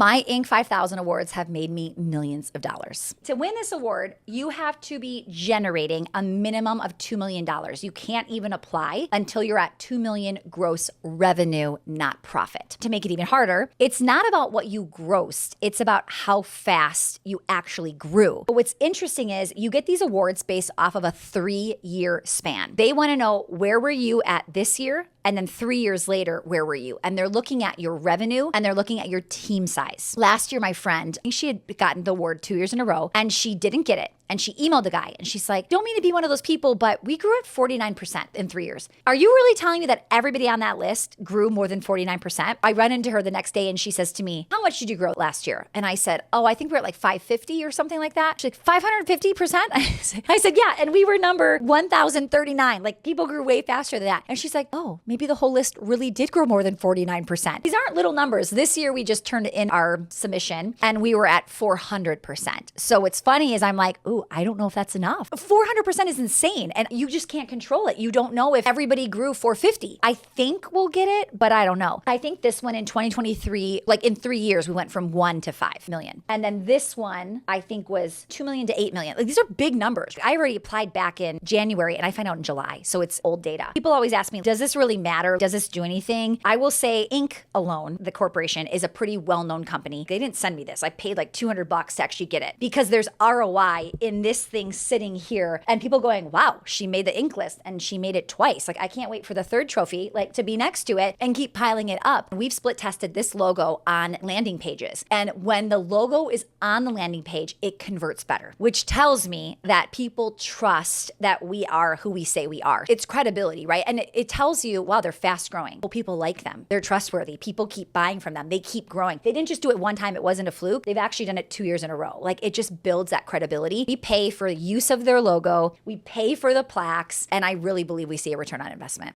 My Inc. 5000 awards have made me millions of dollars. To win this award, you have to be generating a minimum of $2 million. You can't even apply until you're at 2 million gross revenue, not profit. To make it even harder, it's not about what you grossed, it's about how fast you actually grew. But what's interesting is you get these awards based off of a 3-year span. They want to know, where were you at this year? And then 3 years later, where were you? And they're looking at your revenue and they're looking at your team size. Last year, my friend, she had gotten the award 2 years in a row and she didn't get it. And she emailed the guy and she's like, don't mean to be one of those people, but we grew at 49% in 3 years. Are you really telling me that everybody on that list grew more than 49%? I run into her the next day and she says to me, how much did you grow last year? And I said, oh, I think we're at like 550 or something like that. She's like, 550%? I said, yeah. And we were number 1,039. Like, people grew way faster than that. And she's like, oh, maybe the whole list really did grow more than 49%. These aren't little numbers. This year we just turned in our submission and we were at 400%. So what's funny is I'm like, ooh, I don't know if that's enough. 400% is insane. And you just can't control it. You don't know if everybody grew 450. I think we'll get it, but I don't know. I think this one in 2023, like in 3 years, we went from 1 to 5 million. And then this one, I think was 2 million to 8 million. Like, these are big numbers. I already applied back in January and I find out in July. So it's old data. People always ask me, does this really matter? Does this do anything? I will say Inc. alone, the corporation, is a pretty well-known company. They didn't send me this. I paid like $200 to actually get it because there's ROI in this thing sitting here and people going, wow, she made the Inc. list and she made it twice. Like, I can't wait for the third trophy, like, to be next to it and keep piling it up. We've split tested this logo on landing pages. And when the logo is on the landing page, it converts better, which tells me that people trust that we are who we say we are. It's credibility, right? And it tells you, wow, they're fast growing. Well, people like them. They're trustworthy. People keep buying from them. They keep growing. They didn't just do it one time. It wasn't a fluke. They've actually done it 2 years in a row. Like, it just builds that credibility. We pay for use of their logo. We pay for the plaques. And I really believe we see a return on investment.